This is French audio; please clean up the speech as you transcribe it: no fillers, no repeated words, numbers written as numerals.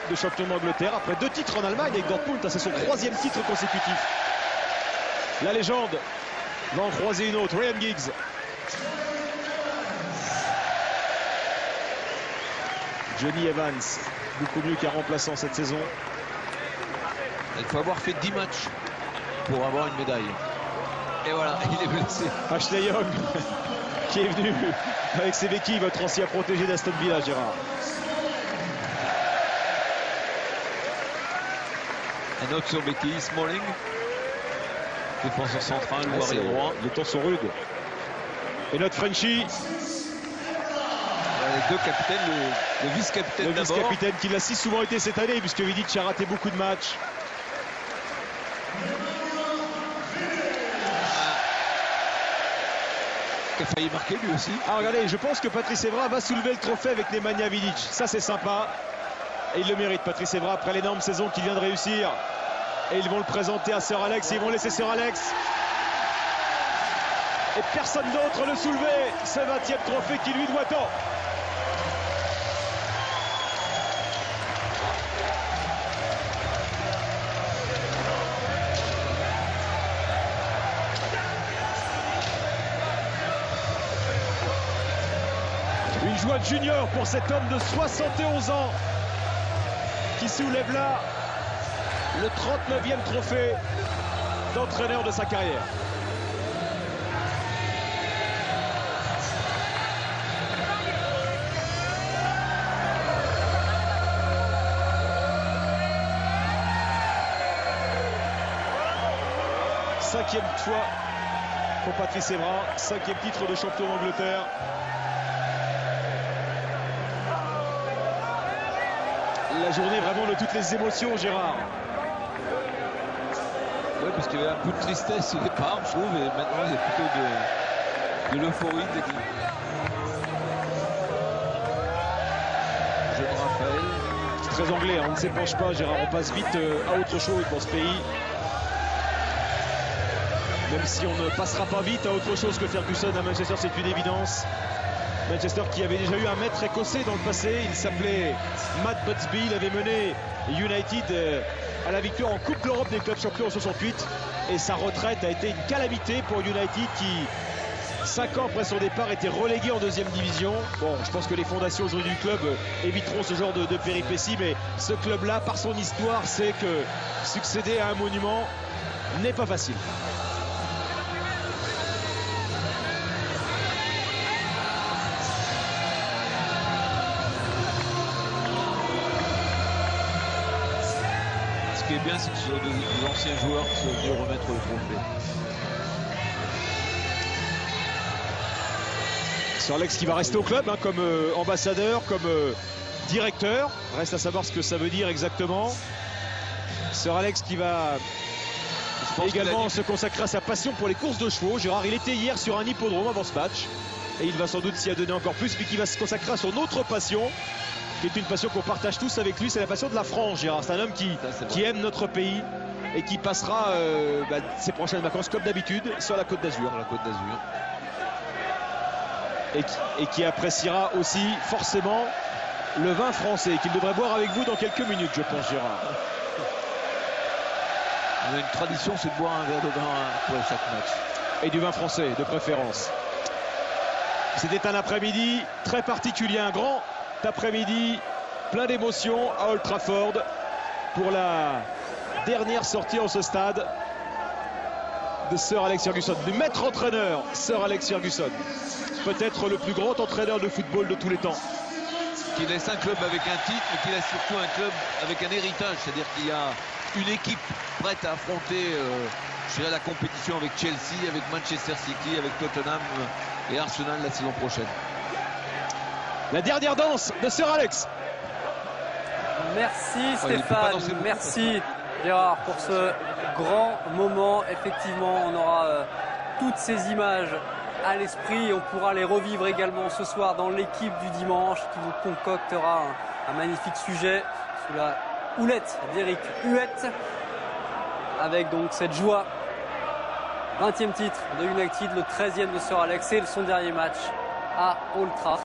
de champion d'Angleterre après 2 titres en Allemagne avec Dortmund. C'est son 3e titre consécutif. La légende va en croiser une autre, Ryan Giggs. Johnny Evans, beaucoup mieux qu'un remplaçant cette saison. Il faut avoir fait 10 matchs pour avoir une médaille. Et voilà, il est blessé. Ashley Young, qui est venu avec ses béquilles, votre ancien protégé d'Aston Villa, Gérard. Un autre sur béquille, Smalling. Défenseur central ou arrière droit. Les temps sont rudes. Et notre Frenchie. Les deux capitaines, le vice-capitaine d'abord. Le vice-capitaine qui l'a si souvent été cette année, puisque Vidic a raté beaucoup de matchs. Il a failli marquer lui aussi. Ah, regardez, je pense que Patrice Evra va soulever le trophée avec Nemanja Vidic. Ça, c'est sympa. Et il le mérite, Patrice Evra, après l'énorme saison qu'il vient de réussir. Et ils vont le présenter à Sir Alex. Ils vont laisser Sir Alex. Et personne d'autre le soulever. Ce 20e trophée qui lui doit tant. Une joie de junior pour cet homme de 71 ans qui soulève là le 39e trophée d'entraîneur de sa carrière. Cinquième fois pour Patrice Evra, 5e titre de champion d'Angleterre. La journée vraiment de toutes les émotions, Gérard. Oui, parce qu'il y avait un peu de tristesse au départ, je trouve, et maintenant il y a plutôt de l'euphorie. Jeune Raphaël. C'est très anglais, hein, on ne s'épanche pas, Gérard, on passe vite à autre chose dans ce pays. Même si on ne passera pas vite à autre chose que Ferguson à Manchester, c'est une évidence. Manchester qui avait déjà eu un maître écossais dans le passé, il s'appelait Matt Butsby, il avait mené United à la victoire en Coupe d'Europe des clubs champions en 68 et sa retraite a été une calamité pour United qui, 5 ans après son départ, était relégué en 2e division. Bon, je pense que les fondations aujourd'hui du club éviteront ce genre de péripéties, mais ce club-là, par son histoire, sait que succéder à un monument n'est pas facile. Ce qui est bien, c'est que ce sont des anciens joueurs qui sont venus remettre le trophée. Sir Alex qui va rester au club, hein, comme ambassadeur, comme directeur. Reste à savoir ce que ça veut dire exactement. Sir Alex qui va également se consacrer à sa passion pour les courses de chevaux. Gérard, il était hier sur un hippodrome avant ce match. Et il va sans doute s'y adonner encore plus, puis qui va se consacrer à son autre passion, qui est une passion qu'on partage tous avec lui, c'est la passion de la France, Gérard. C'est un homme qui aime notre pays et qui passera ses prochaines vacances, comme d'habitude, sur la Côte d'Azur. Et qui appréciera aussi forcément le vin français, qu'il devrait boire avec vous dans quelques minutes, je pense, Gérard. On a une tradition, c'est de boire un verre de vin pour chaque match. Et du vin français, de préférence. C'était un après-midi très particulier, un grand après-midi plein d'émotions à Old Trafford pour la dernière sortie en ce stade de Sir Alex Ferguson, du maître entraîneur Sir Alex Ferguson, peut-être le plus grand entraîneur de football de tous les temps. Qui laisse un club avec un titre, mais qui laisse surtout un club avec un héritage, c'est-à-dire qu'il y a une équipe prête à affronter la compétition avec Chelsea, avec Manchester City, avec Tottenham et Arsenal la saison prochaine. La dernière danse de Sir Alex. Merci Stéphane, merci Gérard pour ce grand moment. Effectivement, on aura toutes ces images à l'esprit et on pourra les revivre également ce soir dans l'équipe du dimanche qui vous concoctera un magnifique sujet sous la houlette d'Eric Huette, avec donc cette joie. 20e titre de United, le 13e de Sir Alex et son dernier match à Old Trafford.